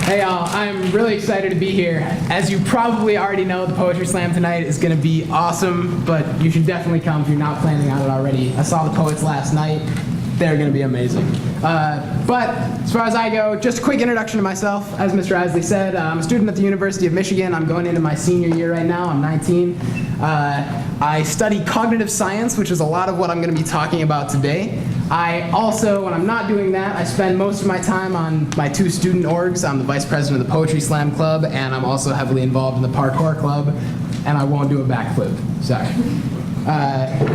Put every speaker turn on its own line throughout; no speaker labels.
Hey y'all, I'm really excited to be here. As you probably already know, the Poetry Slam tonight is going to be awesome, but you should definitely come if you're not planning on it already. I saw the poets last night. They're going to be amazing. But as far as I go, just a quick introduction to myself. As Mr. Eislie said, I'm a student at the University of Michigan. I'm going into my senior year right now. I'm 19. I study cognitive science, which is a lot of what I'm going to be talking about today. I also, when I'm not doing that, I spend most of my time on my two student orgs. I'm the vice president of the Poetry Slam Club, and I'm also heavily involved in the Parkour Club, and I won't do a backflip. Sorry.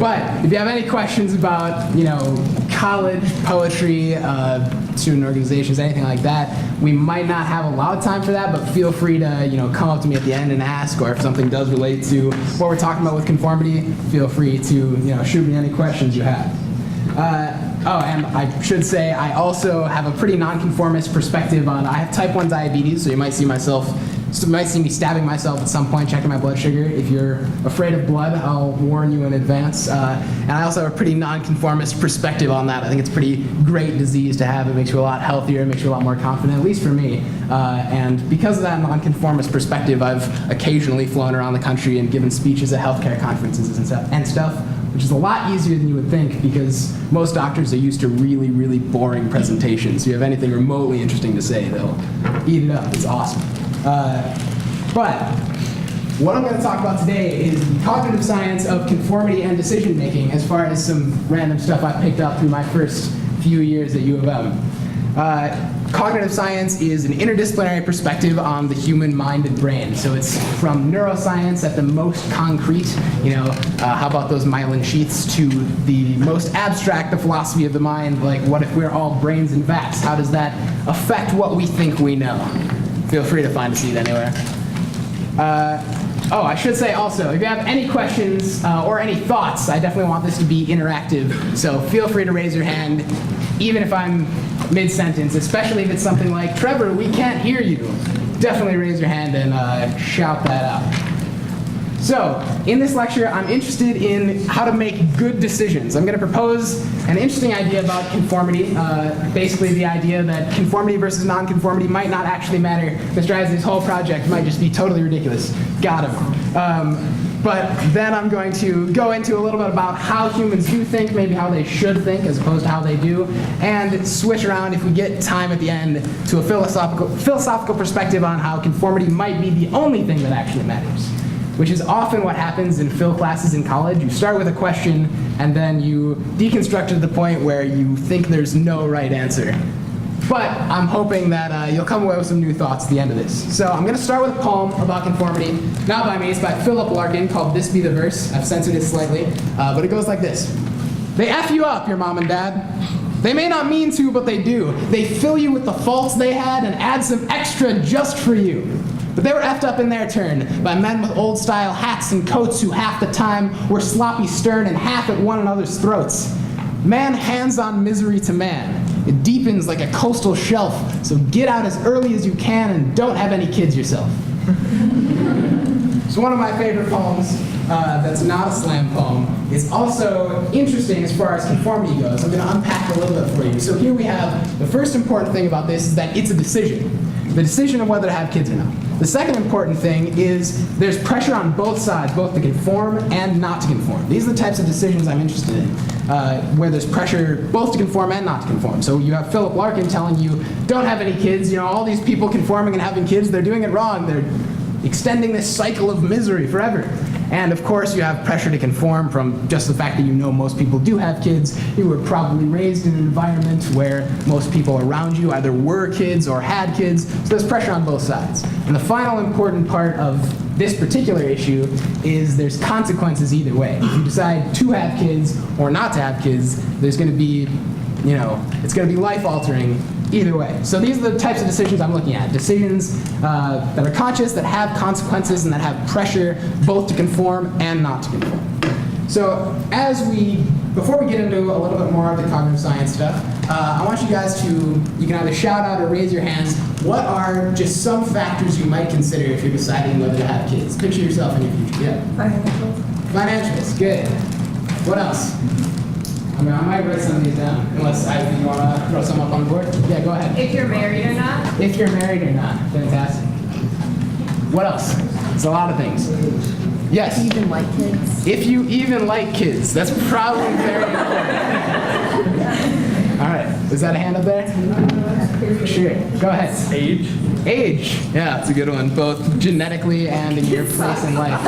But if you have any questions about, college, poetry, student organizations, anything like that, we might not have a lot of time for that, but feel free to, come up to me at the end and ask, or if something does relate to what we're talking about with conformity, feel free to, shoot me any questions you have. And I should say, I also have a pretty nonconformist perspective on, I have type 1 diabetes, so you might see me stabbing myself at some point, checking my blood sugar. If you're afraid of blood, I'll warn you in advance. And I also have a pretty nonconformist perspective on that. I think it's a pretty great disease to have. It makes you a lot healthier, it makes you a lot more confident, at least for me. And because of that nonconformist perspective, I've occasionally flown around the country and given speeches at healthcare conferences and stuff, which is a lot easier than you would think because most doctors are used to really, really boring presentations. If you have anything remotely interesting to say, they'll eat it up. It's awesome. But what I'm going to talk about today is the cognitive science of conformity and decision making as far as some random stuff I picked up through my first few years at U of M. Cognitive science is an interdisciplinary perspective on the human mind and brain. So it's from neuroscience at the most concrete, how about those myelin sheaths, to the most abstract, the philosophy of the mind, like what if we're all brains and vats? How does that affect what we think we know? Feel free to find a seat anywhere. I should say also, if you have any questions or any thoughts, I definitely want this to be interactive, so feel free to raise your hand, even if I'm mid-sentence, especially if it's something like, Trevor, we can't hear you. Definitely raise your hand and shout that out. So, in this lecture, I'm interested in how to make good decisions. I'm going to propose an interesting idea about conformity, basically the idea that conformity versus nonconformity might not actually matter. Mr. Eisley's whole project might just be totally ridiculous. Got him. But then I'm going to go into a little bit about how humans do think, maybe how they should think as opposed to how they do, and switch around, if we get time at the end, to a philosophical perspective on how conformity might be the only thing that actually matters, which is often what happens in phil classes in college. You start with a question, and then you deconstruct it to the point where you think there's no right answer. But I'm hoping that you'll come away with some new thoughts at the end of this. So I'm going to start with a poem about conformity. Not by me, it's by Philip Larkin, called This Be the Verse. I've censored it slightly, but it goes like this. They F you up, your mom and dad. They may not mean to, but they do. They fill you with the faults they had and add some extra just for you. But they were effed up in their turn by men with old-style hats and coats who half the time were sloppy stern and half at one another's throats. Man hands on misery to man. It deepens like a coastal shelf, so get out as early as you can and don't have any kids yourself. It's one of my favorite poems that's not a slam poem. It's also interesting as far as conformity goes. I'm going to unpack a little bit for you. So here we have the first important thing about this is that it's a decision. The decision of whether to have kids or not. The second important thing is there's pressure on both sides, both to conform and not to conform. These are the types of decisions I'm interested in, where there's pressure both to conform and not to conform. So you have Philip Larkin telling you, don't have any kids. All these people conforming and having kids, they're doing it wrong. They're extending this cycle of misery forever. And of course, you have pressure to conform from just the fact that most people do have kids. You were probably raised in an environment where most people around you either were kids or had kids, so there's pressure on both sides. And the final important part of this particular issue is there's consequences either way. If you decide to have kids or not to have kids, there's going to be, it's going to be life-altering either way. So these are the types of decisions I'm looking at. Decisions that are conscious, that have consequences, and that have pressure both to conform and not to conform. So before we get into a little bit more of the cognitive science stuff, I want you guys you can either shout out or raise your hands. What are just some factors you might consider if you're deciding whether to have kids? Picture yourself in your future. Yeah.
Financials.
Financials, good. What else? I mean, I might write some of these down, unless you want to throw some up on the board. Yeah, go ahead.
If you're married or not.
If you're married or not. Fantastic. What else? There's a lot of things. Yes?
If you even like kids.
If you even like kids. That's probably very important. All right. Is that a hand up there? Sure. Go ahead.
Age?
Age. Yeah, that's a good one. Both genetically and in your place in life.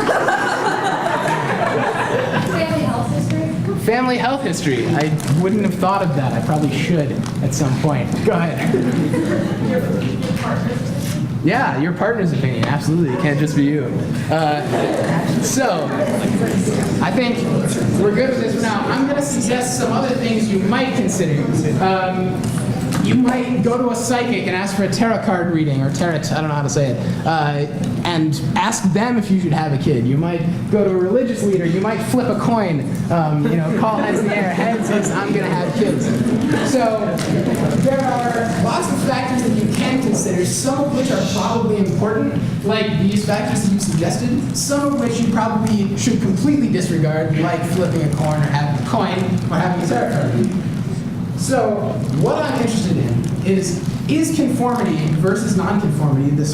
Family health history.
Family health history. I wouldn't have thought of that. I probably should at some point. Go ahead.
Your partner's opinion.
Yeah, your partner's opinion. Absolutely. It can't just be you. So, I think we're good with this for now. I'm going to suggest some other things you might consider. You might go to a psychic and ask for a tarot card reading, or tarot, I don't know how to say it, and ask them if you should have a kid. You might go to a religious leader. You might flip a coin, call heads in the air. Heads is, I'm going to have kids. So there are lots of factors that you can consider, some of which are probably important, like these factors that you suggested, some of which you probably should completely disregard, like flipping a coin or having a tarot card reading. So what I'm interested in is conformity versus nonconformity, the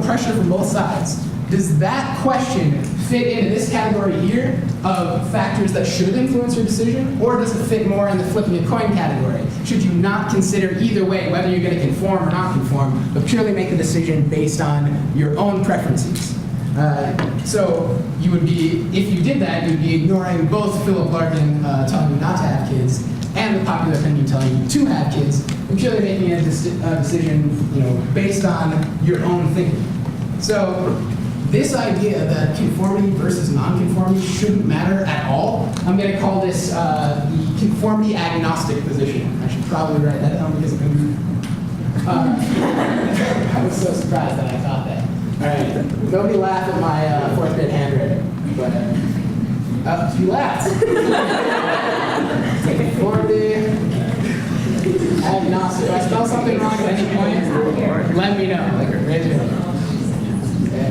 pressure from both sides, does that question fit into this category here of factors that should influence your decision, or does it fit more in the flipping a coin category? Should you not consider either way, whether you're going to conform or not conform, but purely make a decision based on your own preferences? So you would be, if you did that, you'd be ignoring both Philip Larkin telling you not to have kids and the popular opinion telling you to have kids, and purely making a decision, based on your own thinking. So this idea that conformity versus nonconformity shouldn't matter at all, I'm going to call this the conformity agnostic position. I should probably write that down because I was so surprised that I thought that. All right, nobody laughed at my fourth grade handwriting, but you laughed. Conformity agnostic. If I spell something wrong at any point, let me know. Raise your hand.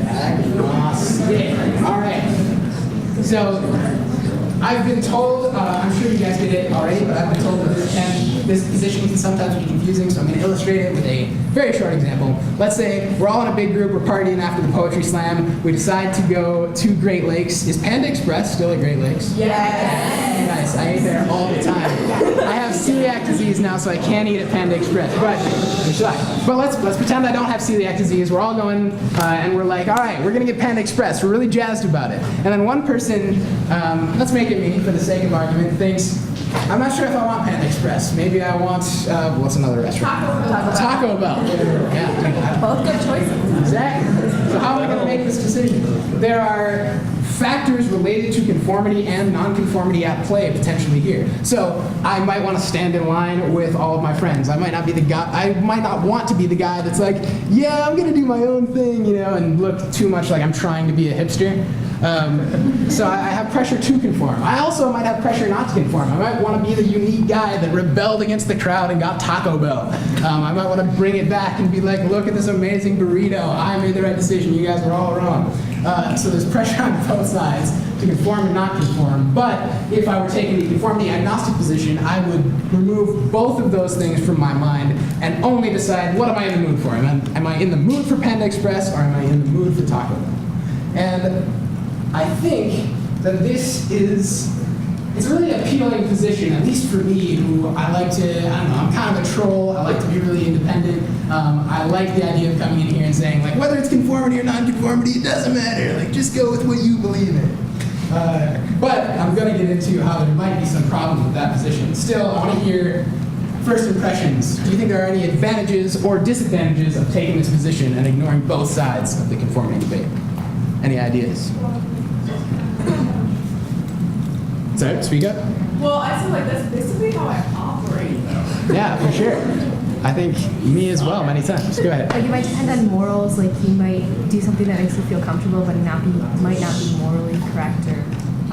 Agnostic. All right. So I've been told, I'm sure you guys did it already, but I've been told that this position can sometimes be confusing, so I'm going to illustrate it with a very short example. Let's say we're all in a big group, we're partying after the poetry slam, we decide to go to Great Lakes. Is Panda Express still at Great Lakes?
Yes.
Nice, I eat there all the time. I have celiac disease now, so I can't eat at Panda Express, but let's pretend I don't have celiac disease. We're all going, and we're like, all right, we're going to get Panda Express. We're really jazzed about it. And then one person, let's make it me for the sake of argument, thinks, I'm not sure if I want Panda Express. Maybe I want, what's another restaurant? Taco Bell. Yeah.
Both good choices.
Exactly. So how am I going to make this decision? There are factors related to conformity and nonconformity at play potentially here. So I might want to stand in line with all of my friends. I might not be the guy. I might not want to be the guy that's like, yeah, I'm going to do my own thing, and look too much like I'm trying to be a hipster. So I have pressure to conform. I also might have pressure not to conform. I might want to be the unique guy that rebelled against the crowd and got Taco Bell. I might want to bring it back and be like, look at this amazing burrito. I made the right decision. You guys were all wrong. So there's pressure on both sides to conform and not conform. But if I were taking the conformity agnostic position, I would remove both of those things from my mind and only decide, what am I in the mood for? Am I in the mood for Panda Express, or am I in the mood for Taco Bell? And I think that it's a really appealing position, at least for me, who I like to, I'm kind of a troll, I like to be really independent. I like the idea of coming in here and saying, like, whether it's conformity or non-conformity, it doesn't matter, like, just go with what you believe in. But I'm going to get into how there might be some problem with that position. Still, I want to hear first impressions. Do you think there are any advantages or disadvantages of taking this position and ignoring both sides of the conformity debate? Any ideas? Sorry, speak up.
Well, I feel like this is how I operate, though.
Yeah, for sure. I think me as well, many times. Go ahead.
Like, it might depend on morals. Like, you might do something that makes you feel comfortable, but might not be morally correct or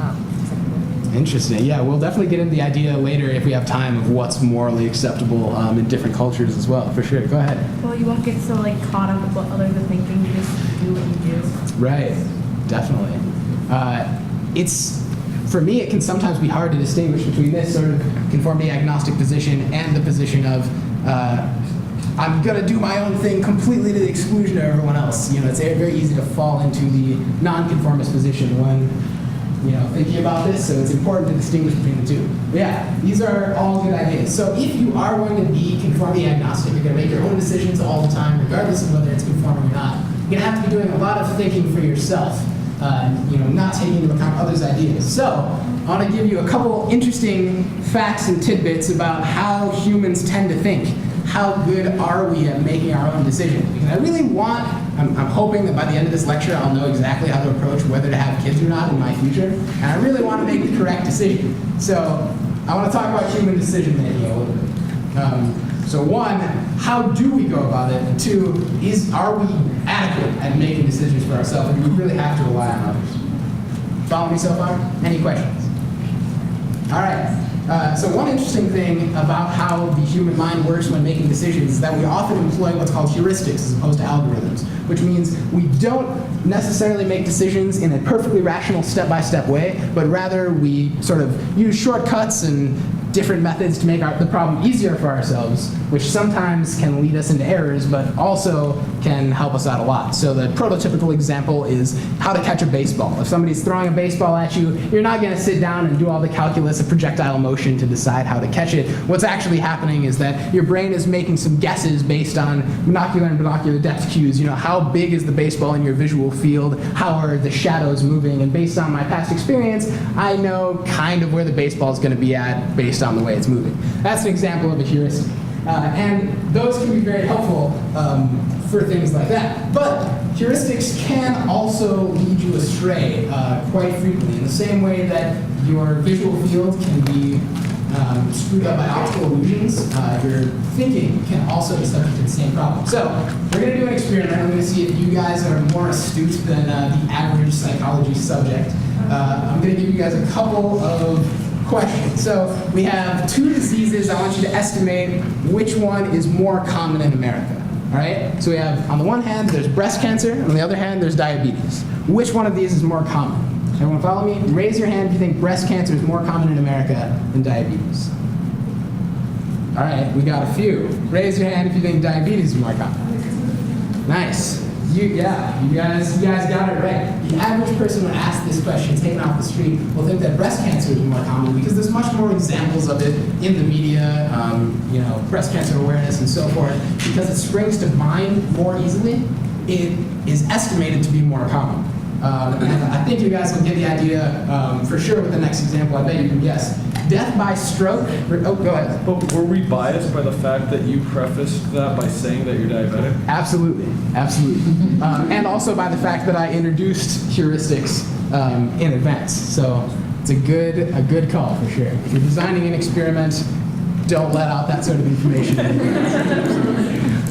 acceptable.
Interesting. Yeah, we'll definitely get into the idea later if we have time of what's morally acceptable in different cultures as well. For sure. Go ahead.
Well, you won't get so caught up with what others are thinking. You just do what you do.
Right. Definitely. for me, it can sometimes be hard to distinguish between this sort of conformity agnostic position and the position of I'm going to do my own thing completely to the exclusion of everyone else. It's very easy to fall into the nonconformist position when thinking about this, so it's important to distinguish between the two. But yeah, these are all good ideas. So if you are going to be conformity agnostic, you're going to make your own decisions all the time, regardless of whether it's conforming or not. You're going to have to be doing a lot of thinking for yourself, not taking into account others' ideas. So I want to give you a couple interesting facts and tidbits about how humans tend to think. How good are we at making our own decisions? Because I really I'm hoping that by the end of this lecture, I'll know exactly how to approach whether to have kids or not in my future. And I really want to make the correct decision. So I want to talk about human decision making a little bit. So one, how do we go about it? And two, are we adequate at making decisions for ourselves? And we really have to rely on others. Follow me so far? Any questions? All right. So one interesting thing about how the human mind works when making decisions is that we often employ what's called heuristics as opposed to algorithms, which means we don't necessarily make decisions in a perfectly rational step-by-step way, but rather we sort of use shortcuts and different methods to make the problem easier for ourselves, which sometimes can lead us into errors, but also can help us out a lot. So the prototypical example is how to catch a baseball. If somebody's throwing a baseball at you, you're not going to sit down and do all the calculus of projectile motion to decide how to catch it. What's actually happening is that your brain is making some guesses based on monocular and binocular depth cues. How big is the baseball in your visual field? How are the shadows moving? And based on my past experience, I know kind of where the baseball is going to be at based on the way it's moving. That's an example of a heuristic. And those can be very helpful for things like that. But heuristics can also lead you astray quite frequently, in the same way that your visual field can be screwed up by optical illusions. Your thinking can also be subject to the same problem. So we're going to do an experiment. I'm going to see if you guys are more astute than the average psychology subject. I'm going to give you guys a couple of questions. So we have two diseases. I want you to estimate which one is more common in America. All right? So we have, on the one hand, there's breast cancer, and on the other hand, there's diabetes. Which one of these is more common? Everyone follow me? Raise your hand if you think breast cancer is more common in America than diabetes. All right, we got a few. Raise your hand if you think diabetes is more common. Nice. You guys got it right. The average person when asked this question, taken off the street, will think that breast cancer is more common because there's much more examples of it in the media, breast cancer awareness and so forth. Because it springs to mind more easily, it is estimated to be more common. And I think you guys will get the idea for sure with the next example. I bet you can guess. Death by stroke. Oh, go ahead.
But were we biased by the fact that you prefaced that by saying that you're diabetic?
Absolutely, absolutely. And also by the fact that I introduced heuristics in advance. So it's a good call for sure. If you're designing an experiment, don't let out that sort of information.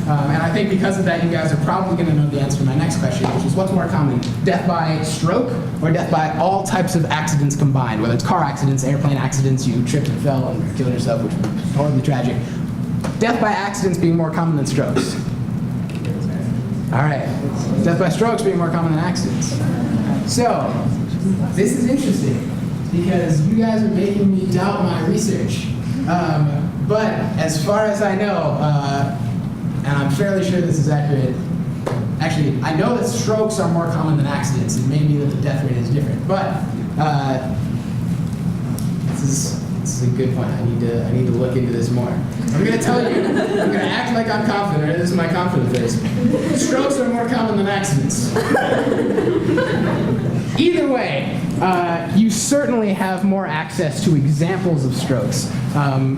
And I think because of that, you guys are probably going to know the answer to my next question, which is what's more common, death by stroke or death by all types of accidents combined, whether it's car accidents, airplane accidents, you tripped and fell and killed yourself, which was horribly tragic. Death by accidents being more common than strokes. All right, death by strokes being more common than accidents. So, this is interesting because you guys are making me doubt my research. But as far as I know, and I'm fairly sure this is accurate. Actually, I know that strokes are more common than accidents. It may be that the death rate is different, but this is a good point. I need to look into this more. I'm going to tell you. I'm going to act like I'm confident. This is my confident face. Strokes are more common than accidents. Either way, you certainly have more access to examples of strokes,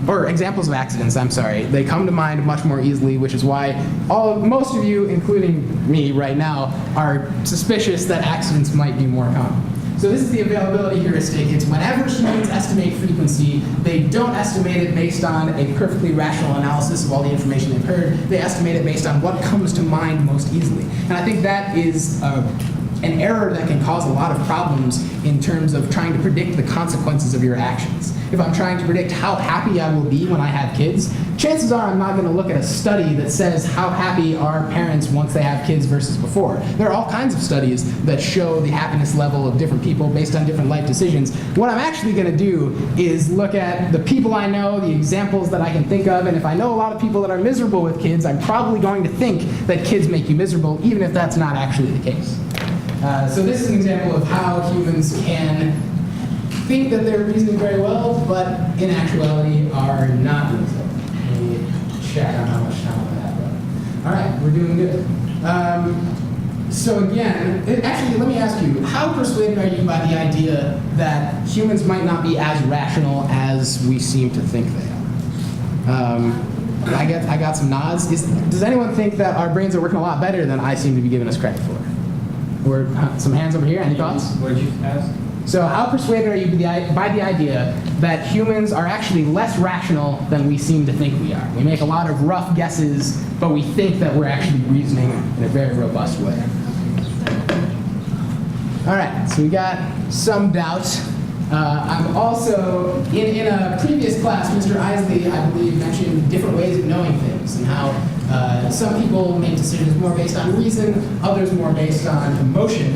or examples of accidents, I'm sorry. They come to mind much more easily, which is why most of you, including me right now, are suspicious that accidents might be more common. So this is the availability heuristic. It's whenever humans estimate frequency, they don't estimate it based on a perfectly rational analysis of all the information they've heard. They estimate it based on what comes to mind most easily. And I think that is an error that can cause a lot of problems in terms of trying to predict the consequences of your actions. If I'm trying to predict how happy I will be when I have kids, chances are I'm not going to look at a study that says how happy are parents once they have kids versus before. There are all kinds of studies that show the happiness level of different people based on different life decisions. What I'm actually going to do is look at the people I know, the examples that I can think of, and if I know a lot of people that are miserable with kids, I'm probably going to think that kids make you miserable, even if that's not actually the case. So this is an example of how humans can think that they're reasoning very well, but in actuality are not doing so. Let me check on how much time I have. All right, we're doing good. So again, actually, let me ask you, how persuaded are you by the idea that humans might not be as rational as we seem to think they are? I got some nods. Does anyone think that our brains are working a lot better than I seem to be giving us credit for? Or some hands over here, any thoughts?
What did you ask?
So how persuaded are you by the idea that humans are actually less rational than we seem to think we are? We make a lot of rough guesses, but we think that we're actually reasoning in a very robust way. All right, so we got some doubt. I'm also, in a previous class, Mr. Eislie, I believe, mentioned different ways of knowing things and how some people make decisions more based on reason, others more based on emotion.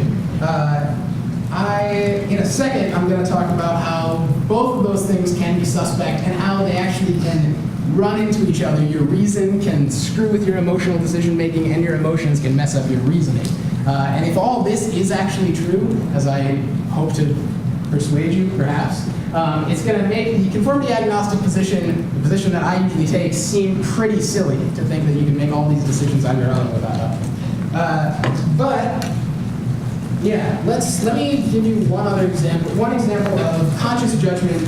In a second, I'm going to talk about how both of those things can be suspect and how they actually can run into each other. Your reason can screw with your emotional decision making, and your emotions can mess up your reasoning. And if all this is actually true, as I hope to persuade you, perhaps, it's going to make the conformity agnostic position, the position that I usually take, seem pretty silly to think that you can make all these decisions on your own without help. But yeah, let me give you one example of conscious judgment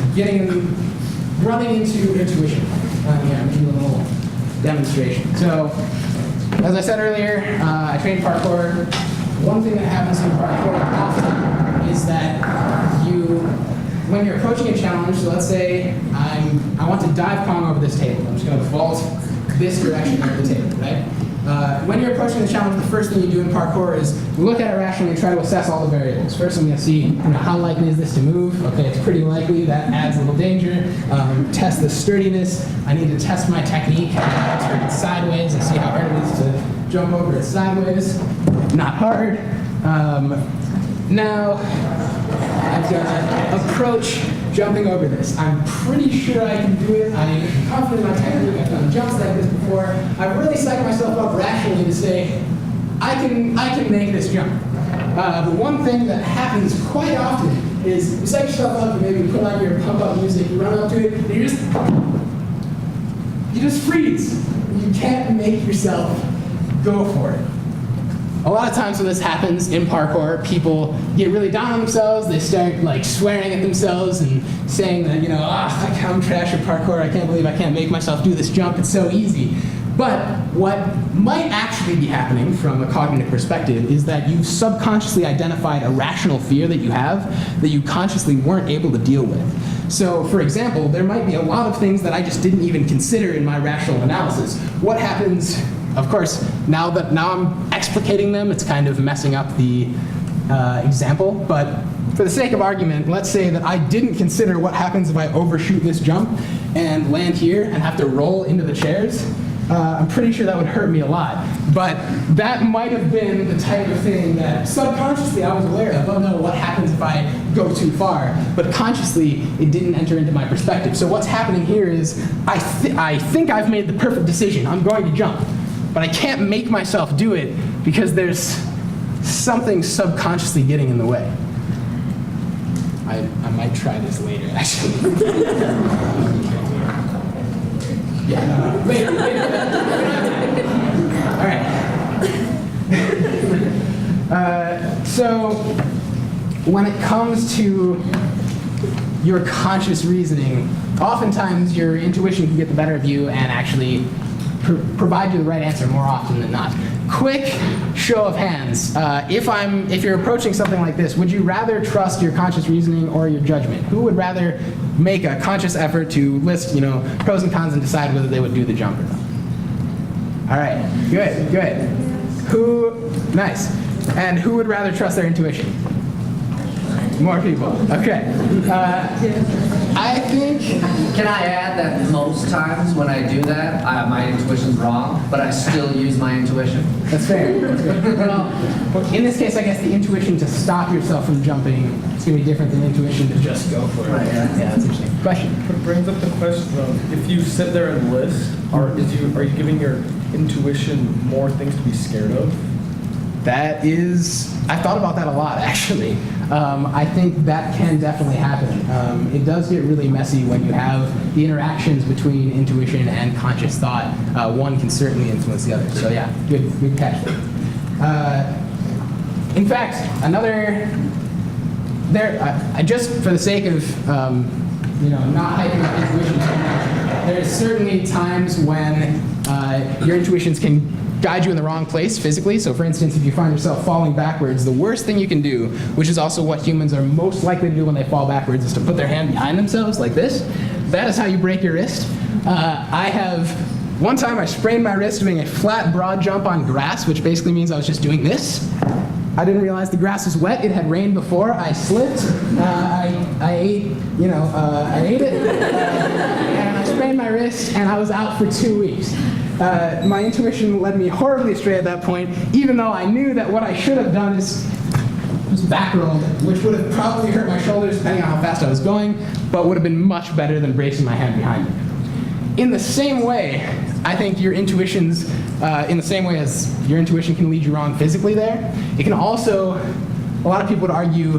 running into intuition. Here, I'm giving you a little demonstration. So, as I said earlier, I train parkour. One thing that happens in parkour often is that when you're approaching a challenge, so let's say I want to dive Kong over this table. I'm just going to vault this direction over the table, right? When you're approaching the challenge, the first thing you do in parkour is look at it rationally and try to assess all the variables. First, I'm going to see how likely is this to move. Okay, it's pretty likely. That adds a little danger. Test the sturdiness. I need to test my technique. Turn it sideways and see how hard it is to jump over it sideways. Not hard. Now, I've got to approach jumping over this. I'm pretty sure I can do it. I'm confident in my technique. I've done jumps like this before. I've really psyched myself up rationally to say, I can make this jump. The one thing that happens quite often is you psych yourself up and maybe put on your pump up music, you run up to it, and you just freeze. You can't make yourself go for it. A lot of times when this happens in parkour, people get really down on themselves. They start swearing at themselves and saying that, I'm trash at parkour. I can't believe I can't make myself do this jump. It's so easy. But what might actually be happening from a cognitive perspective is that you've subconsciously identified a rational fear that you have that you consciously weren't able to deal with. So, for example, there might be a lot of things that I just didn't even consider in my rational analysis. What happens? Of course, now I'm explicating them, it's kind of messing up the example, but for the sake of argument, let's say that I didn't consider what happens if I overshoot this jump and land here and have to roll into the chairs. I'm pretty sure that would hurt me a lot, but that might have been the type of thing that subconsciously I was aware of. Oh no, what happens if I go too far? But consciously, it didn't enter into my perspective. So what's happening here is I think I've made the perfect decision. I'm going to jump. But I can't make myself do it because there's something subconsciously getting in the way. I might try this later, actually. Later. All right. So when it comes to your conscious reasoning, oftentimes your intuition can get the better of you and actually provide you the right answer more often than not. Quick show of hands. If you're approaching something like this, would you rather trust your conscious reasoning or your judgment? Who would rather make a conscious effort to list, pros and cons and decide whether they would do the jump or not? All right, good. Nice. And who would rather trust their intuition? More people. Okay. I think.
Can I add that most times when I do that, my intuition's wrong, but I still use my intuition?
That's fair. That's fair. Well, in this case, I guess the intuition to stop yourself from jumping is going to be different than intuition to just go for it.
Right, yeah.
Yeah, that's interesting. Question.
It brings up the question of, if you sit there and list, are you giving your intuition more things to be scared of?
That is, I've thought about that a lot, actually. I think that can definitely happen. It does get really messy when you have the interactions between intuition and conscious thought. One can certainly influence the other. So yeah, good catch there. In fact, I just for the sake of not hyping up intuition too much, there's certainly times when your intuitions can guide you in the wrong place physically. So for instance, if you find yourself falling backwards, the worst thing you can do, which is also what humans are most likely to do when they fall backwards, is to put their hand behind themselves like this. That is how you break your wrist. One time I sprained my wrist doing a flat broad jump on grass, which basically means I was just doing this. I didn't realize the grass was wet. It had rained before. I slipped. I ate it. And I sprained my wrist, and I was out for 2 weeks. My intuition led me horribly astray at that point, even though I knew that what I should have done is just back rolled, which would have probably hurt my shoulders depending on how fast I was going, but would have been much better than bracing my hand behind me. In the same way, I think your intuitions, in the same way as your intuition can lead you wrong physically there, it can also, a lot of people would argue,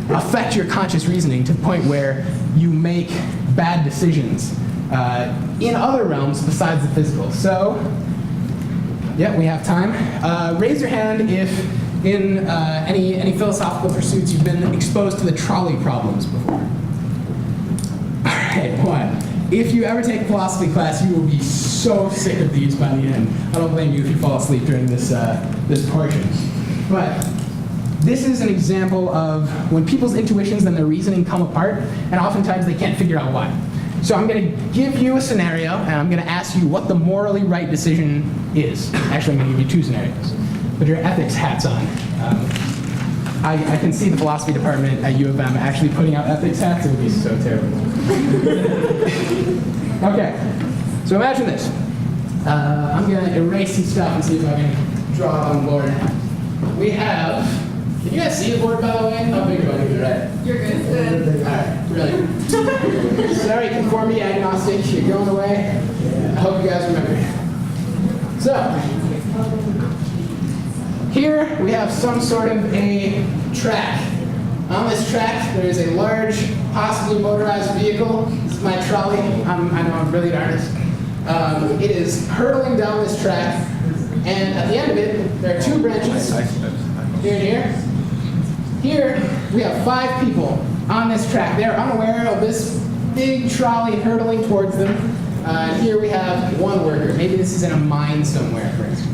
affect your conscious reasoning to the point where you make bad decisions in other realms besides the physical. So, yeah, we have time. Raise your hand if in any philosophical pursuits you've been exposed to the trolley problems before. All right, one. If you ever take a philosophy class, you will be so sick of these by the end. I don't blame you if you fall asleep during this portion. But this is an example of when people's intuitions and their reasoning come apart, and oftentimes they can't figure out why. So I'm going to give you a scenario, and I'm going to ask you what the morally right decision is. Actually, I'm going to give you 2 scenarios. Put your ethics hats on. I can see the philosophy department at U of M actually putting out ethics hats. It would be so terrible. Okay, so imagine this. I'm going to erase some stuff and see if I can draw it on the board. We have, can you guys see the board, by the way? How big do I need it, right?
You're good.
All right, brilliant. Sorry, conformity agnostic, you're going away. I hope you guys remember. So, here we have some sort of a track. On this track, there is a large, possibly motorized vehicle. This is my trolley. I know I'm a brilliant artist. It is hurtling down this track, and at the end of it, there are 2 branches. Here and here. Here, we have 5 people on this track. They're unaware of this big trolley hurtling towards them. Here we have 1 worker. Maybe this is in a mine somewhere, for instance.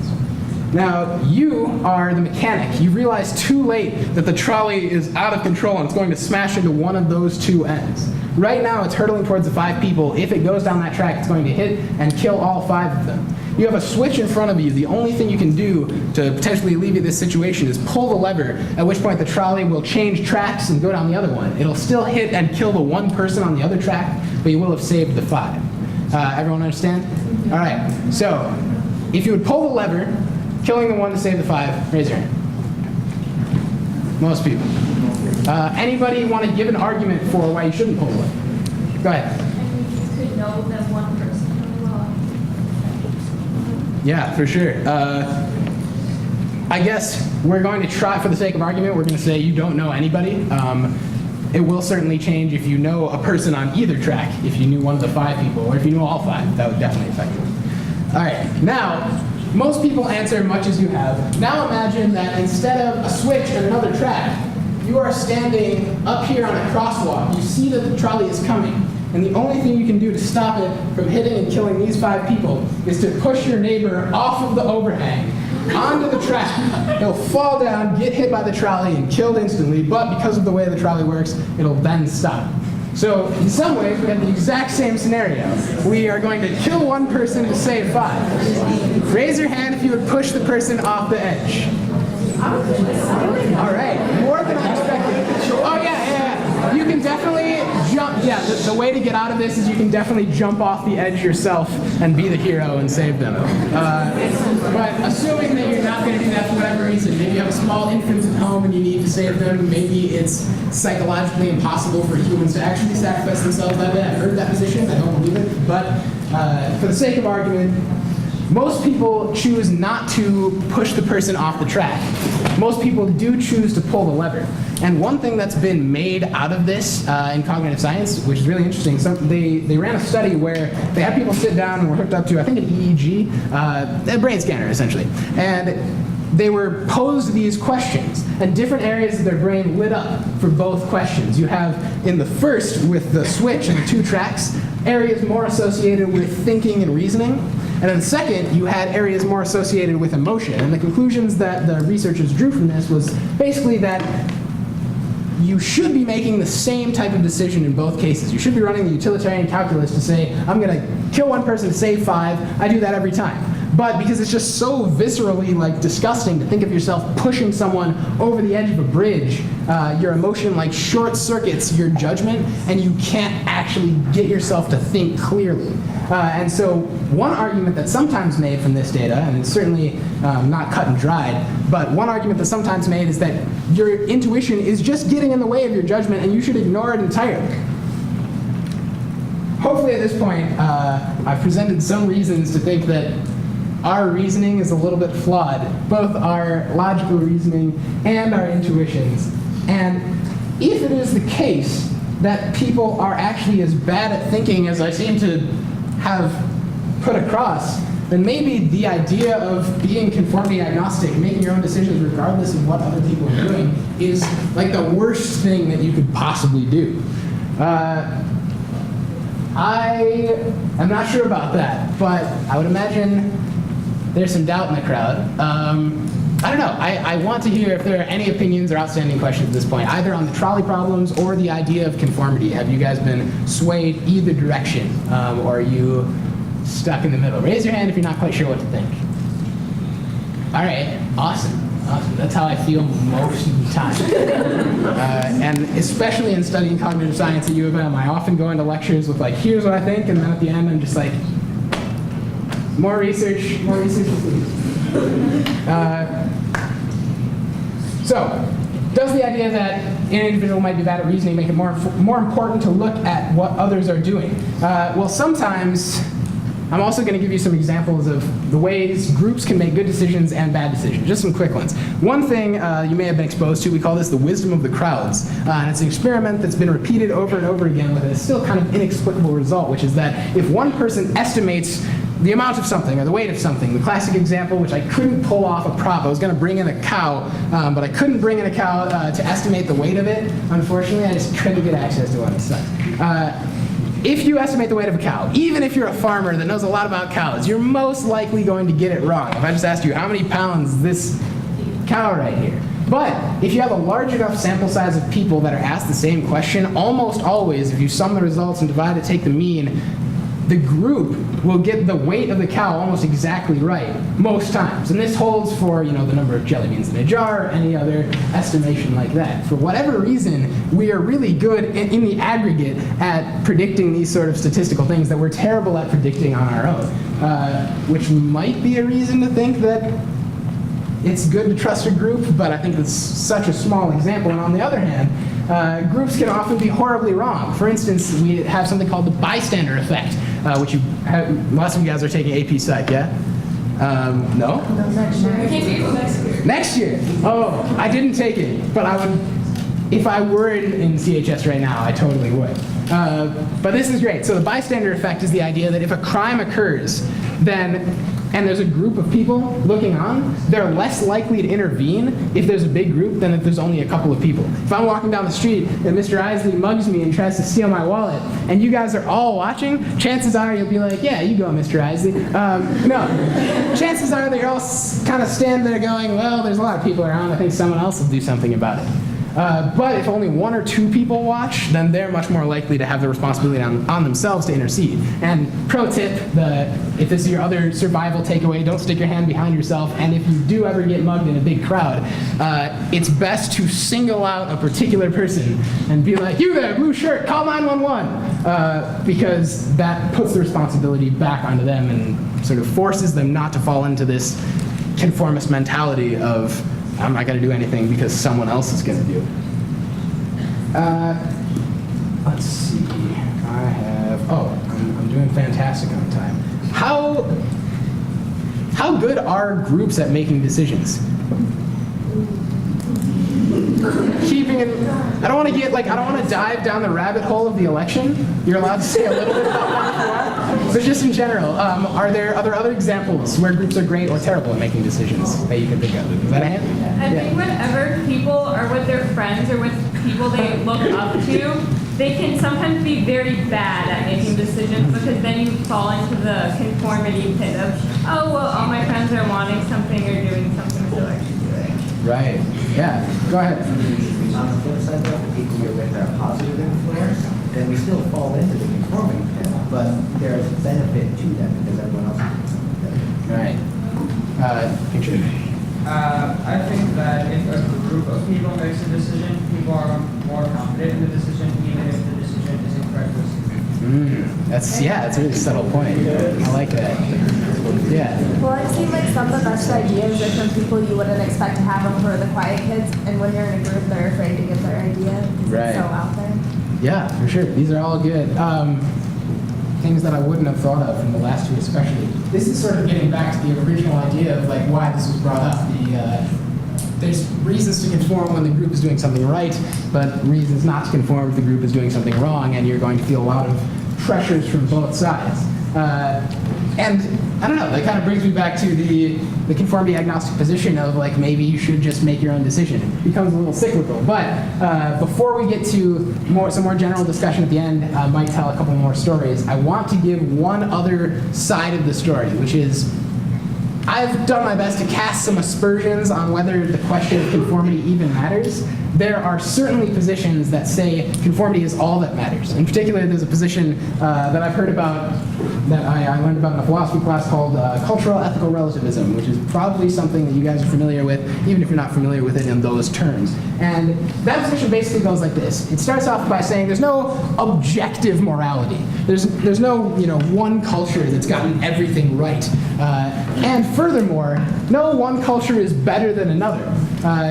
Now, you are the mechanic. You realize too late that the trolley is out of control and it's going to smash into one of those 2 ends. Right now, it's hurtling towards the 5 people. If it goes down that track, it's going to hit and kill all 5 of them. You have a switch in front of you. The only thing you can do to potentially alleviate this situation is pull the lever, at which point the trolley will change tracks and go down the other one. It'll still hit and kill the 1 person on the other track, but you will have saved the 5. Everyone understand? All right, so if you would pull the lever, killing the 1 to save the 5, raise your hand. Most people. Anybody want to give an argument for why you shouldn't pull the lever? Go ahead.
You could know that 1 person.
Yeah, for sure. I guess we're going to try, for the sake of argument, we're going to say you don't know anybody. It will certainly change if you know a person on either track, if you knew one of the 5 people, or if you knew all 5. That would definitely affect you. All right, now, most people answer much as you have. Now imagine that instead of a switch and another track, you are standing up here on a crosswalk. You see that the trolley is coming, and the only thing you can do to stop it from hitting and killing these 5 people is to push your neighbor off of the overhang onto the track. He'll fall down, get hit by the trolley, and killed instantly, but because of the way the trolley works, it'll then stop. So, in some ways, we have the exact same scenario. We are going to kill 1 person to save 5. Raise your hand if you would push the person off the edge. All right, more than I expected. Oh yeah. You can definitely jump. Yeah, the way to get out of this is you can definitely jump off the edge yourself and be the hero and save them. But assuming that you're not going to do that for whatever reason, maybe you have a small infant at home and you need to save them. Maybe it's psychologically impossible for humans to actually sacrifice themselves that way. I've heard that position. I don't believe it, but for the sake of argument, most people choose not to push the person off the track. Most people do choose to pull the lever. And one thing that's been made out of this in cognitive science, which is really interesting, they ran a study where they had people sit down and were hooked up to, I think, an EEG, a brain scanner, essentially. And they were posed these questions, and different areas of their brain lit up for both questions. You have, in the first, with the switch and the 2 tracks, areas more associated with thinking and reasoning. And then second, you had areas more associated with emotion. And the conclusions that the researchers drew from this was basically that you should be making the same type of decision in both cases. You should be running the utilitarian calculus to say, I'm going to kill one person to save 5. I do that every time. But because it's just so viscerally disgusting to think of yourself pushing someone over the edge of a bridge, your emotion short circuits your judgment, and you can't actually get yourself to think clearly. And so one argument that's sometimes made from this data, and it's certainly not cut and dried, but one argument that's sometimes made is that your intuition is just getting in the way of your judgment, and you should ignore it entirely. Hopefully at this point, I've presented some reasons to think that our reasoning is a little bit flawed, both our logical reasoning and our intuitions. And if it is the case that people are actually as bad at thinking as I seem to have put across, then maybe the idea of being conformity agnostic, making your own decisions regardless of what other people are doing, is the worst thing that you could possibly do. I am not sure about that, but I would imagine there's some doubt in the crowd. I don't know. I want to hear if there are any opinions or outstanding questions at this point, either on the trolley problems or the idea of conformity. Have you guys been swayed either direction, or are you stuck in the middle? Raise your hand if you're not quite sure what to think. All right, awesome. That's how I feel most of the time. And especially in studying cognitive science at U of M, I often go into lectures with here's what I think, and then at the end I'm just more research, please. So, does the idea that an individual might be bad at reasoning make it more important to look at what others are doing? Well, sometimes I'm also going to give you some examples of the ways groups can make good decisions and bad decisions. Just some quick ones. One thing you may have been exposed to, we call this the wisdom of the crowds. And it's an experiment that's been repeated over and over again with a still kind of inexplicable result, which is that if one person estimates the amount of something or the weight of something, the classic example, which I couldn't pull off a prop. I was going to bring in a cow, but I couldn't bring in a cow to estimate the weight of it. Unfortunately, I just couldn't get access to one. It sucked. If you estimate the weight of a cow, even if you're a farmer that knows a lot about cows, you're most likely going to get it wrong. If I just asked you, how many pounds is this cow right here? But if you have a large enough sample size of people that are asked the same question, almost always, if you sum the results and divide it, take the mean, the group will get the weight of the cow almost exactly right, most times. And this holds for, the number of jelly beans in a jar or any other estimation like that. For whatever reason, we are really good in the aggregate at predicting these sort of statistical things that we're terrible at predicting on our own, which might be a reason to think that it's good to trust a group, but I think it's such a small example. And on the other hand, groups can often be horribly wrong. For instance, we have something called the bystander effect, which lots of you guys are taking AP Psych, yeah? No? Next year. Oh, I didn't take it, but I would, if I were in CHS right now, I totally would. But this is great. So the bystander effect is the idea that if a crime occurs, and there's a group of people looking on, they're less likely to intervene if there's a big group than if there's only a couple of people. If I'm walking down the street and Mr. Eislie mugs me and tries to steal my wallet, and you guys are all watching, chances are you'll be like, yeah, you go, Mr. Eislie. No. Chances are that you're all kind of stand there going, well, there's a lot of people around, I think someone else will do something about it. But if only 1 or 2 people watch, then they're much more likely to have the responsibility on themselves to intercede. And pro tip, if this is your other survival takeaway, don't stick your hand behind yourself. And if you do ever get mugged in a big crowd, it's best to single out a particular person and be like, you there, blue shirt, call 911. Because that puts the responsibility back onto them and sort of forces them not to fall into this conformist mentality of, I'm not going to do anything because someone else is going to do it. Let's see. I'm doing fantastic on time. How good are groups at making decisions? I don't want to dive down the rabbit hole of the election. You're allowed to say a little bit about that if you want. But just in general, are there other examples where groups are great or terrible at making decisions that you can think of? Is that a hand?
I think whenever people are with their friends or with people they look up to, they can sometimes be very bad at making decisions because then you fall into the conformity pit of, oh, well, all my friends are wanting something or doing something, so I should do it.
Right. Yeah. Go ahead.
On the flip side, though, the people you're with are positive influence, then we still fall into the conforming pit, but there's benefit to them because everyone else is doing it.
Right. Picture.
I think that if a group of people makes a decision, people are more confident in the decision, even if the decision is incorrect.
That's a really subtle point. I like that. Yeah.
Well, I've seen like some of the best ideas are from people you wouldn't expect to have them for the quiet kids, and when you're in a group, they're afraid to give their idea because
Right.
it's so out there.
Yeah, for sure. These are all good. Things that I wouldn't have thought of from the last two especially. This is sort of getting back to the original idea of like why this was brought up. There's reasons to conform when the group is doing something right, but reasons not to conform if the group is doing something wrong, and you're going to feel a lot of pressures from both sides. And I don't know, that kind of brings me back to the conformity agnostic position of like maybe you should just make your own decision. It becomes a little cyclical. But before we get to some more general discussion at the end, I might tell a couple more stories. I want to give one other side of the story, which is I've done my best to cast some aspersions on whether the question of conformity even matters. There are certainly positions that say conformity is all that matters. In particular, there's a position that I've heard about, that I learned about in a philosophy class called cultural ethical relativism, which is probably something that you guys are familiar with, even if you're not familiar with it in those terms. And that position basically goes like this. It starts off by saying there's no objective morality. There's no one culture that's gotten everything right. And furthermore, no one culture is better than another.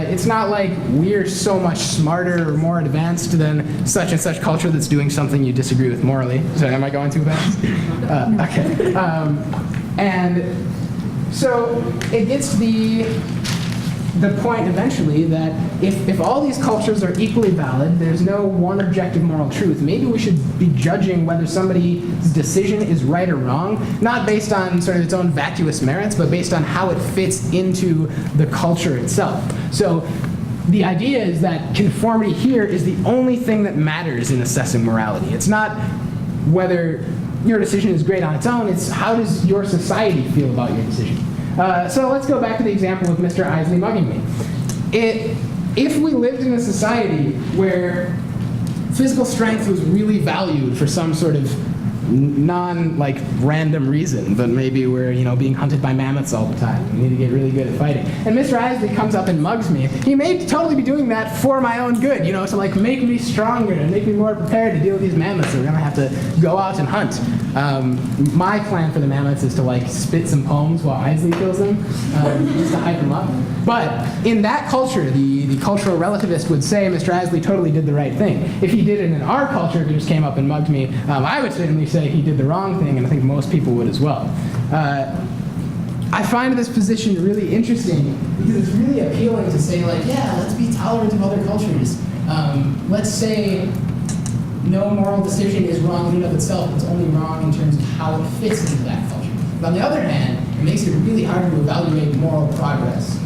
It's not like we're so much smarter or more advanced than such and such culture that's doing something you disagree with morally. So am I going too fast? Okay. And so it gets to the point eventually that if all these cultures are equally valid, there's no one objective moral truth, maybe we should be judging whether somebody's decision is right or wrong, not based on sort of its own vacuous merits, but based on how it fits into the culture itself. So the idea is that conformity here is the only thing that matters in assessing morality. It's not whether your decision is great on its own, it's how does your society feel about your decision. So let's go back to the example of Mr. Eislie mugging me. If we lived in a society where physical strength was really valued for some sort of random reason, but maybe we're being hunted by mammoths all the time. We need to get really good at fighting. And Mr. Eislie comes up and mugs me. He may totally be doing that for my own good, to make me stronger and make me more prepared to deal with these mammoths. So we're gonna have to go out and hunt. My plan for the mammoths is to spit some poems while Eislie kills them, just to hype them up. But in that culture, the cultural relativist would say Mr. Eislie totally did the right thing. If he did it in our culture, if he just came up and mugged me, I would certainly say he did the wrong thing, and I think most people would as well. I find this position really interesting because it's really appealing to say, let's be tolerant of other cultures. Let's say no moral decision is wrong in and of itself, it's only wrong in terms of how it fits into that culture. But on the other hand, it makes it really hard to evaluate moral progress,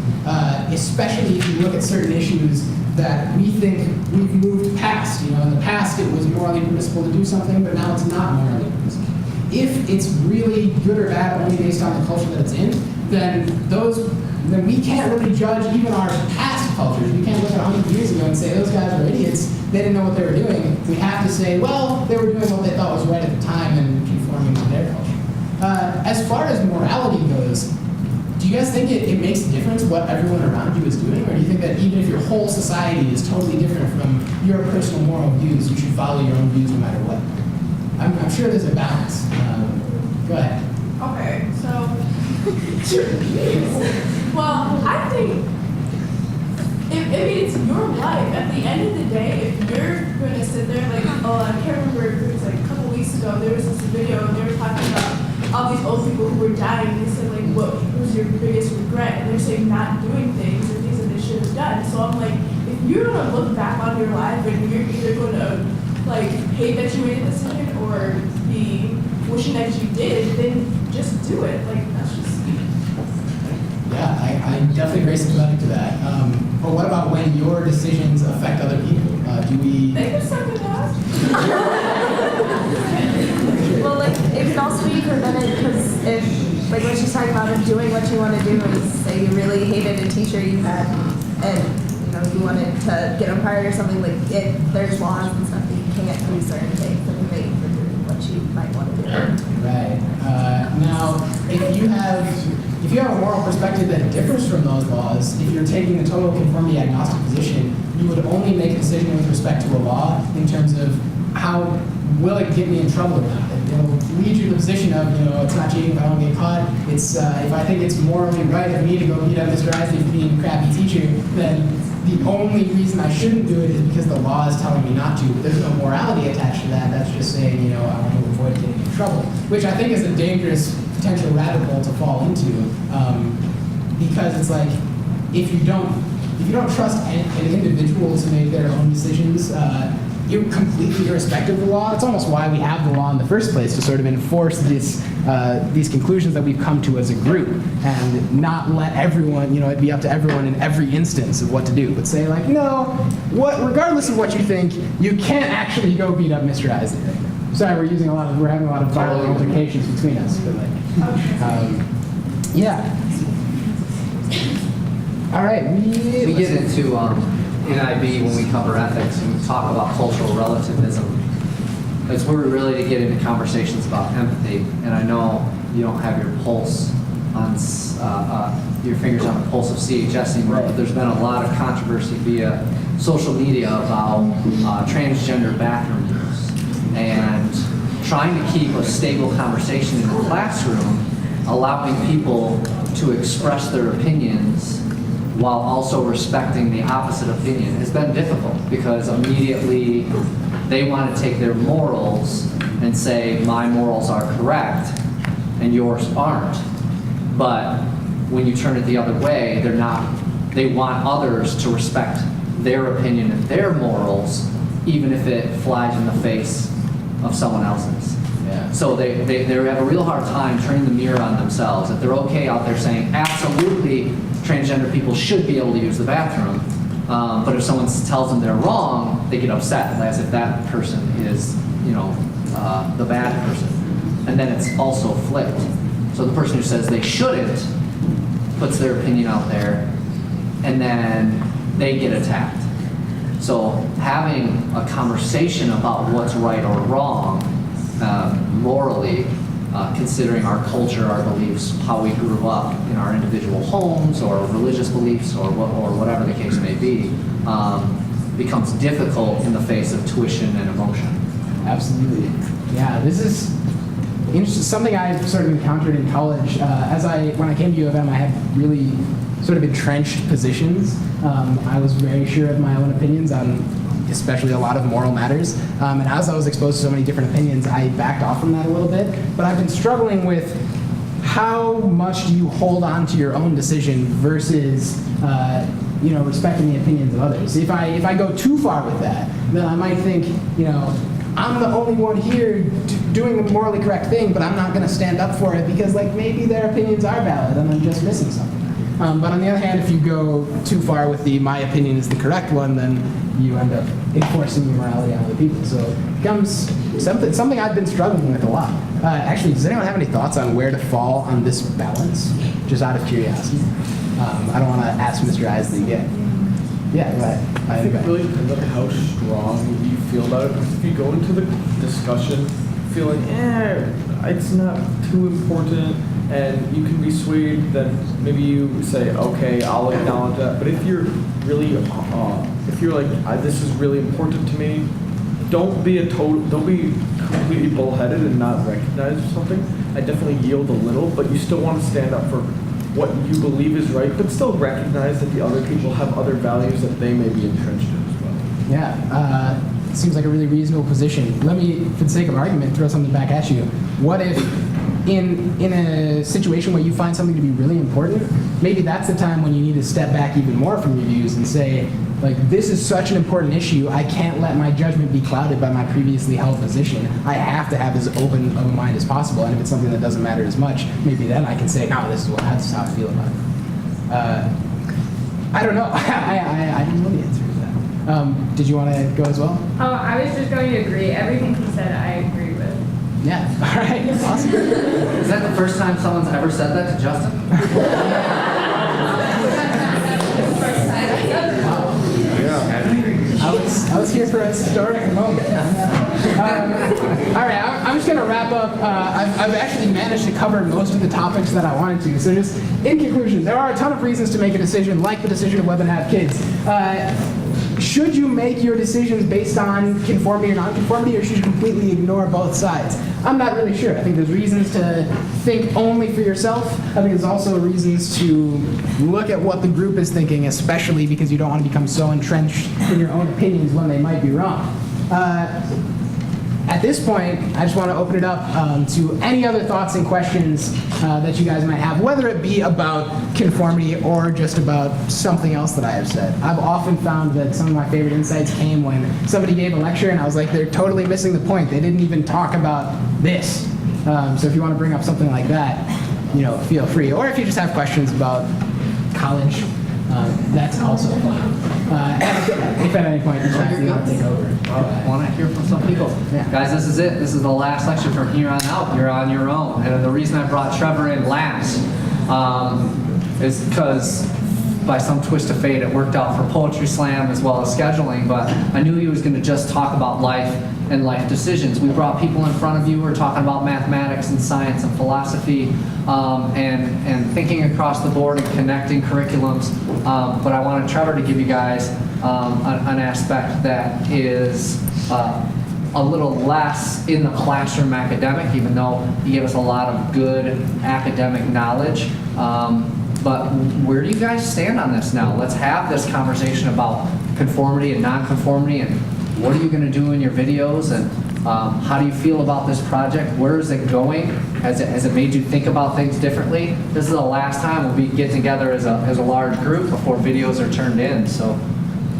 especially if you look at certain issues that we think we've moved past. In the past it was morally permissible to do something, but now it's not morally permissible. If it's really good or bad only based on the culture that it's in, then those then we can't really judge even our past cultures. We can't look at 100 years ago and say those guys were idiots. They didn't know what they were doing. We have to say, well, they were doing what they thought was right at the time and conforming to their culture. As far as morality goes, do you guys think it makes a difference what everyone around you is doing? Or do you think that even if your whole society is totally different from your personal moral views, you should follow your own views no matter what? I'm sure there's a balance. Go ahead.
Okay, so, well, I think, it's your life. At the end of the day, if you're going to sit there, like, I can't remember, it was like a couple weeks ago, there was this video, and they were talking about all these old people who were dying. They said, like, what was your biggest regret? And they're saying not doing things or things that they should have done. So I'm like, if you're going to look back on your life and you're either going to, like, hate that you made a decision or be wishing that you did, then just do it. Like, that's just...
Yeah, I definitely very sympathetic to that. But what about when your decisions affect other people? Do we...
They can suck it up.
Well, like, it could also be prevented because if, like, when she's talking about if doing what you want to do is, say, you really hated a teacher you had and, you know, you wanted to get them fired or something, like, there's laws and stuff that you can't do certain things that prevent you from doing what you might want to do.
Right. Now, if you have a moral perspective that differs from those laws, if you're taking a total conformity agnostic position, you would only make a decision with respect to a law in terms of how will it get me in trouble or not. It'll lead you to the position of, it's not cheating if I don't get caught. It's if I think it's morally right of me to go beat up Mr. Eislie for being a crappy teacher, then the only reason I shouldn't do it is because the law is telling me not to. But there's no morality attached to that. That's just saying, I want to avoid getting in trouble, which I think is a dangerous potential rabbit hole to fall into, because it's like if you don't trust an individual to make their own decisions, you're completely irrespective of the law. It's almost why we have the law in the first place, to sort of enforce these conclusions that we've come to as a group, and not let everyone, it be up to everyone in every instance of what to do, but say like, no, regardless of what you think, you can't actually go beat up Mr. Eislie right now. Sorry, we're having a lot of violent altercations between us, but yeah. All right,
We get into in IB when we cover ethics and we talk about cultural relativism. It's where we really get into conversations about empathy. And I know you don't have your pulse on your fingers on the pulse of CHS anymore, but there's been a lot of controversy via social media about transgender bathroom use and trying to keep a stable conversation in the classroom, allowing people to express their opinions while also respecting the opposite opinion has been difficult, because immediately they want to take their morals and say, my morals are correct and yours aren't. But when you turn it the other way, they want others to respect their opinion and their morals, even if it flies in the face of someone else's.
Yeah.
So they have a real hard time turning the mirror on themselves. That they're okay out there saying, absolutely, transgender people should be able to use the bathroom. But if someone tells them they're wrong, they get upset as if that person is, the bad person. And then it's also flipped. So the person who says they shouldn't puts their opinion out there, and then they get attacked. So having a conversation about what's right or wrong, morally, considering our culture, our beliefs, how we grew up in our individual homes, or religious beliefs, or whatever the case may be, becomes difficult in the face of tuition and emotion.
Absolutely. Yeah, this is something I've sort of encountered in college. When I came to U of M, I had really sort of entrenched positions. I was very sure of my own opinions on especially a lot of moral matters. And as I was exposed to so many different opinions, I backed off from that a little bit. But I've been struggling with how much do you hold on to your own decision versus respecting the opinions of others. If I go too far with that, then I might think, I'm the only one here doing the morally correct thing, but I'm not going to stand up for it because maybe their opinions are valid and I'm just missing something. But on the other hand, if you go too far with my opinion is the correct one, then you end up enforcing your morality on other people. So it becomes something I've been struggling with a lot. Actually, does anyone have any thoughts on where to fall on this balance, just out of curiosity? I don't want to ask Mr. Isley again. Yeah, go ahead.
I think it really depends on how strong you feel about it. Because if you go into the discussion feeling, it's not too important, and you can be swayed, then maybe you say, okay, I'll acknowledge that. But if you're really, if you're like, this is really important to me, don't be completely bullheaded and not recognize something. I definitely yield a little, but you still want to stand up for what you believe is right, but still recognize that the other people have other values that they may be entrenched in as well.
Yeah, seems like a really reasonable position. Let me, for the sake of argument, throw something back at you. What if in a situation where you find something to be really important, maybe that's the time when you need to step back even more from your views and say, like, this is such an important issue, I can't let my judgment be clouded by my previously held position. I have to have as open of a mind as possible, and if it's something that doesn't matter as much, maybe then I can say, no, this is how I feel about it. I don't know. I don't know the answer to that. Did you want to go as well?
Oh, I was just going to agree. Everything he said, I agree with.
Yeah. All right. Awesome.
Is that the first time someone's ever said that to Justin?
I was here for a historic moment. All right, I'm just going to wrap up. I've actually managed to cover most of the topics that I wanted to. So just in conclusion, there are a ton of reasons to make a decision, like the decision of whether to have kids. Should you make your decisions based on conformity or nonconformity, or should you completely ignore both sides? I'm not really sure. I think there's reasons to think only for yourself. I think there's also reasons to look at what the group is thinking, especially because you don't want to become so entrenched in your own opinions when they might be wrong. At this point, I just want to open it up to any other thoughts and questions that you guys might have, whether it be about conformity or just about something else that I have said. I've often found that some of my favorite insights came when somebody gave a lecture and I was like, they're totally missing the point. They didn't even talk about this. So if you want to bring up something like that, feel free. Or if you just have questions about college, that's also fun. If at any point you want to take over.
Want to hear from some people?
Yeah.
Guys, this is it. This is the last lecture from here on out. You're on your own. And the reason I brought Trevor in last is because by some twist of fate, it worked out for Poetry Slam as well as scheduling, but I knew he was going to just talk about life and life decisions. We brought people in front of you who are talking about mathematics and science and philosophy and thinking across the board and connecting curriculums. But I wanted Trevor to give you guys an aspect that is a little less in the classroom academic, even though he gave us a lot of good academic knowledge. But where do you guys stand on this now? Let's have this conversation about conformity and nonconformity, and what are you going to do in your videos, and how do you feel about this project? Where is it going? Has it made you think about things differently? This is the last time we'll be getting together as a large group before videos are turned in. So,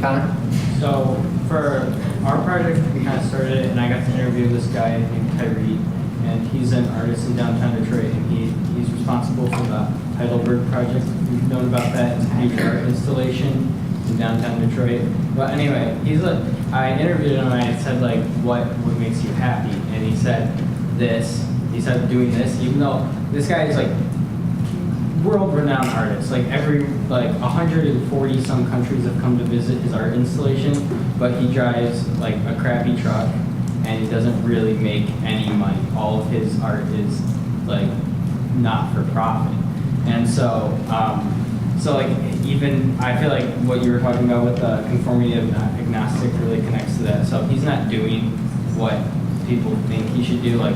Connor?
So for our project, we kind of started it, and I got to interview this guy named Tyree, and he's an artist in downtown Detroit, and he's responsible for the Heidelberg project. We've known about that. It's a huge art installation in downtown Detroit. But anyway, I interviewed him and I said, like, what makes you happy? And he said this. He said doing this, even though this guy is like world-renowned artist. Like 140 some countries have come to visit his art installation, but he drives like a crappy truck and he doesn't really make any money. All of his art is like not for profit. And so, like even I feel like what you were talking about with the conformity of agnostic really connects to that. So he's not doing what people think he should do. Like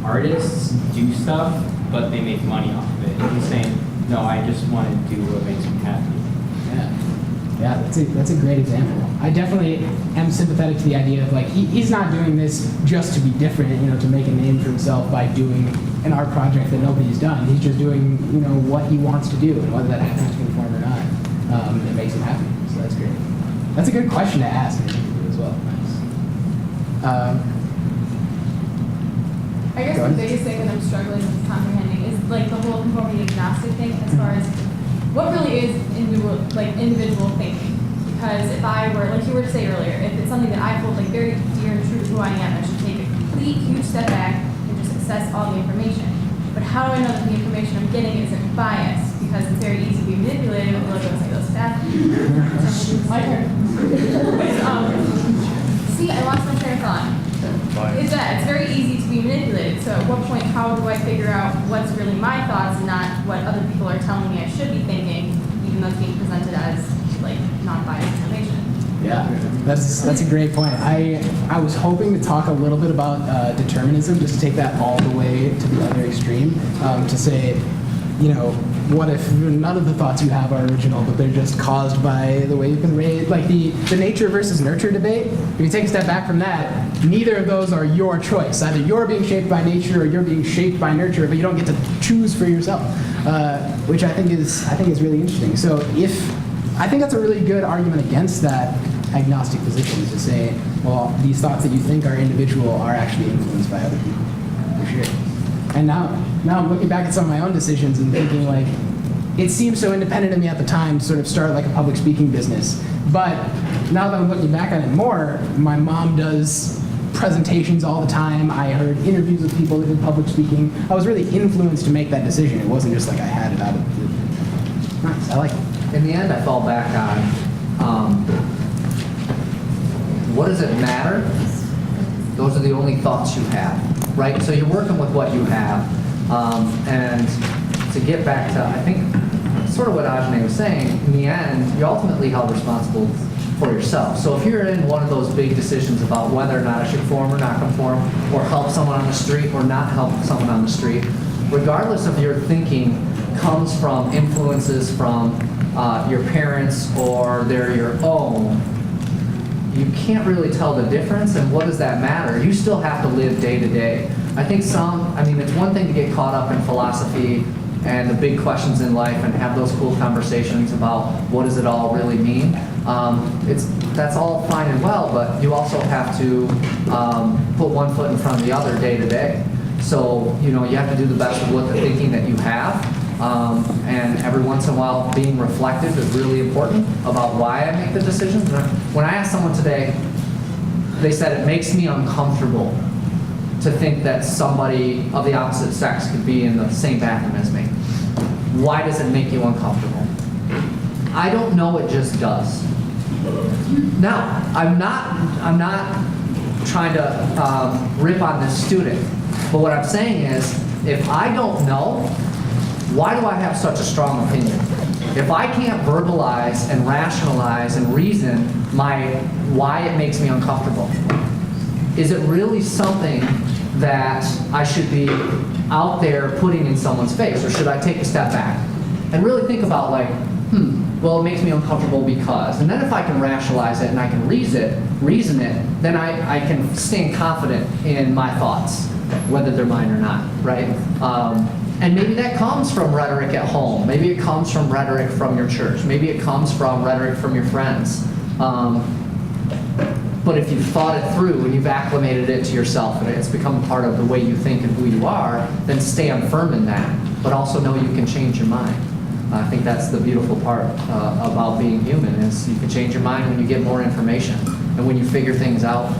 artists do stuff, but they make money off of it. And he's saying, no, I just want to do what makes me happy.
Yeah, that's a great example. I definitely am sympathetic to the idea of like he's not doing this just to be different, to make a name for himself by doing an art project that nobody's done. He's just doing what he wants to do, and whether that happens to conform or not, it makes him happy. So that's great. That's a good question to ask as well.
I guess the biggest thing that I'm struggling with comprehending is like the whole conformity agnostic thing as far as what really is individual thinking. Because if I were, like you were to say earlier, if it's something that I hold like very dear and true to who I am, I should take a complete huge step back and just assess all the information. But how do I know that the information I'm getting isn't biased?
because it's very easy to be manipulated with logos like those stats. My turn. See, I lost my train of thought. Is that it's very easy to be manipulated. So at what point, how do I figure out what's really my thoughts and not what other people are telling me I should be thinking, even though it's being presented as like non-biased information?
Yeah, that's a great point. I was hoping to talk a little bit about determinism, just to take that all the way to the other extreme, to say, you know, what if none of the thoughts you have are original, but they're just caused by the way you've been raised? Like the nature versus nurture debate, if you take a step back from that, neither of those are your choice. Either you're being shaped by nature or you're being shaped by nurture, but you don't get to choose for yourself, which I think is really interesting. So I think that's a really good argument against that agnostic position, is to say, well, these thoughts that you think are individual are actually influenced by other people, for sure. And now I'm looking back at some of my own decisions and thinking, like, it seemed so independent of me at the time to sort of start like a public speaking business. But now that I'm looking back on it more, my mom does presentations all the time. I heard interviews with people that did public speaking. I was really influenced to make that decision. It wasn't just like I had it out of the blue. Nice, I like it.
In the end, I fall back on what does it matter? Those are the only thoughts you have, right? So you're working with what you have. And to get back to, I think, sort of what Ajane was saying, in the end, you're ultimately held responsible for yourself. So if you're in one of those big decisions about whether or not I should conform or not conform, or help someone on the street or not help someone on the street, regardless of your thinking, comes from influences from your parents or they're your own, you can't really tell the difference, and what does that matter? You still have to live day to day. I think it's one thing to get caught up in philosophy and the big questions in life and have those cool conversations about what does it all really mean. That's all fine and well, but you also have to put one foot in front of the other day to day. So, you have to do the best with the thinking that you have. And every once in a while, being reflective is really important about why I make the decisions. When I asked someone today, they said it makes me uncomfortable to think that somebody of the opposite sex could be in the same bathroom as me. Why does it make you uncomfortable? I don't know, it just does. Now, I'm not trying to rip on this student, but what I'm saying is, if I don't know, why do I have such a strong opinion? If I can't verbalize and rationalize and reason why it makes me uncomfortable, is it really something that I should be out there putting in someone's face, or should I take a step back and really think about well, it makes me uncomfortable because, and then if I can rationalize it and I can reason it, then I can stand confident in my thoughts, whether they're mine or not, right? And maybe that comes from rhetoric at home. Maybe it comes from rhetoric from your church. Maybe it comes from rhetoric from your friends. But if you've thought it through and you've acclimated it to yourself and it's become part of the way you think and who you are, then stand firm in that. But also know you can change your mind. I think that's the beautiful part about being human, is you can change your mind when you get more information. And when you figure things out,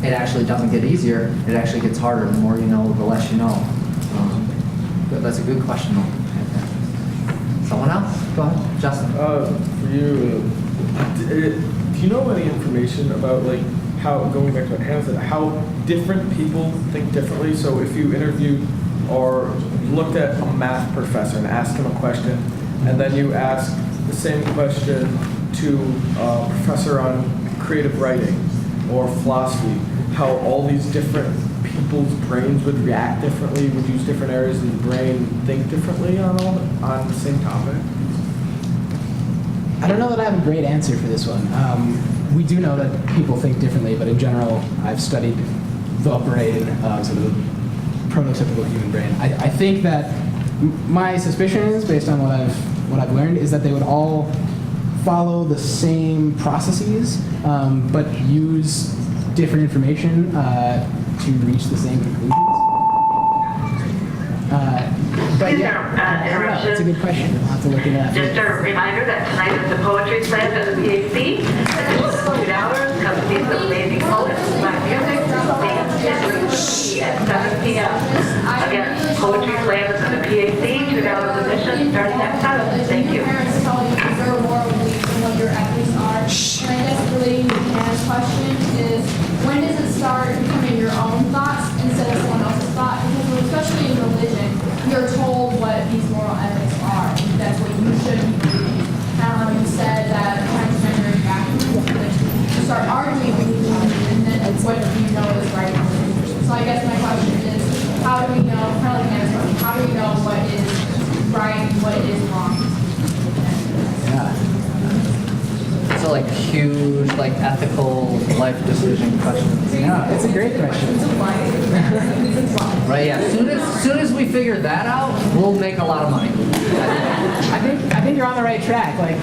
it actually doesn't get easier. It actually gets harder. The more you know, the less you know. That's a good question, though. Someone else? Go ahead. Justin.
For you, do you know any information about, like, how, going back to what Hannah said, how different people think differently? So if you interviewed or looked at a math professor and asked him a question, and then you ask the same question to a professor on creative writing or philosophy, how all these different people's brains would react differently, would use different areas of the brain, think differently on the same topic?
I don't know that I have a great answer for this one. We do know that people think differently, but in general, I've studied the brain, sort of the prototypical human brain. I think that my suspicion is, based on what I've learned, is that they would all follow the same processes, but use different information to reach the same conclusions. But yeah, it's a good question. I'll have to look into that.
Just a reminder that tonight is the Poetry Slam at the PhD. It's 2 hours, companies with amazing poets, live music, dance, history, at 7 p.m. Again, Poetry Slam is in the PAC, $2 admission, starting at 7. Thank you.
Parents tell you your moral beliefs and what your ethics are. And I guess relating to Hannah's question is, when does it start becoming your own thoughts instead of someone else's thought? Because especially in religion, you're told what these moral ethics are, and that's what you should be believing. You said that transgender is back, you start arguing with each other, and then what do you know is right? So I guess my question is, how do we know, kind of like Hannah's question, how do we know what is right and what is wrong?
So like huge, like ethical life decision questions.
Yeah, it's a great question.
Right, yeah. Soon as we figure that out, we'll make a lot of money.
I think you're on the right track. Like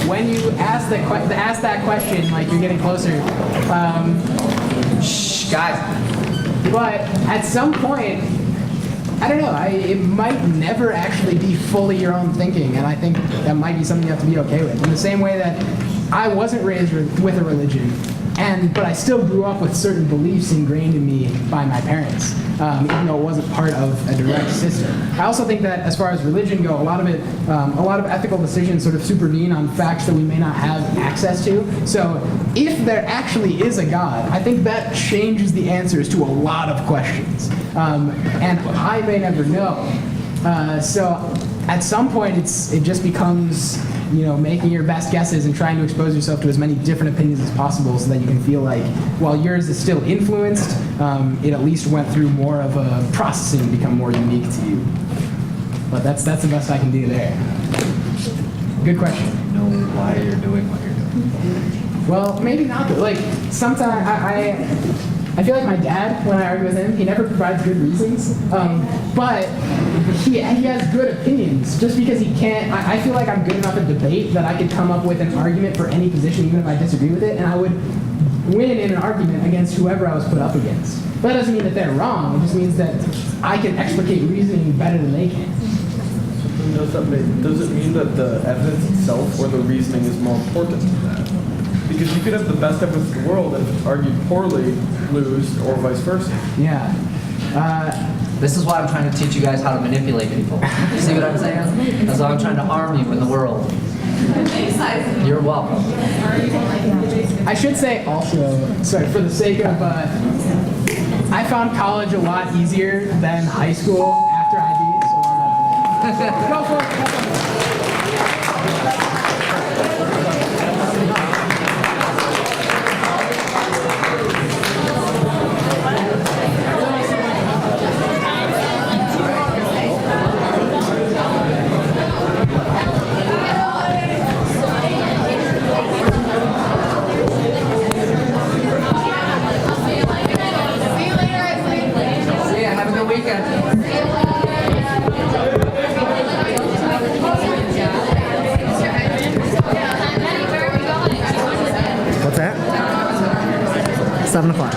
when you ask that question, like you're getting closer.
Shh, guys.
But at some point, I don't know. It might never actually be fully your own thinking, and I think that might be something you have to be okay with. In the same way that I wasn't raised with a religion, but I still grew up with certain beliefs ingrained in me by my parents, even though it wasn't part of a direct system. I also think that as far as religion go, a lot of ethical decisions sort of supervene on facts that we may not have access to. So if there actually is a God, I think that changes the answers to a lot of questions, and I may never know. So at some point, it just becomes, making your best guesses and trying to expose yourself to as many different opinions as possible so that you can feel like, while yours is still influenced, it at least went through more of a processing to become more unique to you. But that's the best I can do there. Good question.
Know why you're doing what you're doing.
Well, maybe not. Like, sometimes I feel like my dad, when I argue with him, he never provides good reasons. But he has good opinions. Just because he can't, I feel like I'm good enough at debate that I could come up with an argument for any position, even if I disagree with it, and I would win in an argument against whoever I was put up against. But that doesn't mean that they're wrong. It just means that I can explicate reasoning better than they can.
Does it mean that the evidence itself or the reasoning is more important than that? Because you could have the best evidence in the world and if it's argued poorly, lose, or vice versa.
Yeah.
This is why I'm trying to teach you guys how to manipulate people. See what I'm saying? That's why I'm trying to arm you in the world. You're welcome.
I should say also, sorry, for the sake of, I found college a lot easier than high school after IB, so I'm not go for it.
See ya. Have a good weekend.
What's that? 7 o'clock.